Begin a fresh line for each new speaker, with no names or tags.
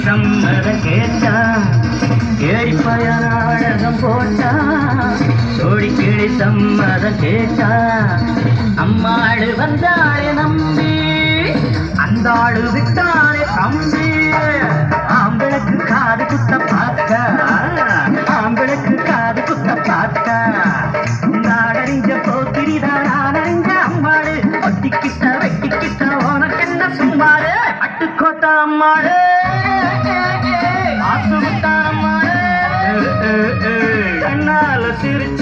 சம்மதம் கேட்டா ஏழிப்பய நாடகம் போட்டா சோடி கிளி சம்மதம் கேட்டா அம்மாடு வந்தாளே நம்பி அந்த ஆளு விட்டாளே தம்பி ஆம்பளுக்கு காது குத்த பார்க்க ஆம்பளுக்கு காது குத்த பார்க்க நாடறிஞ்ச போத்திரிதான் நாடறிஞ்ச அம்மாடு ஒட்டிக்கிட்ட வெட்டிக்கிட்ட உனக்கு என்ன சும்மாடு அட்டுக்கோட்டா அம்மாடு ஆசுமுட்டா அம்மாடு கண்ணால சிரிச்ச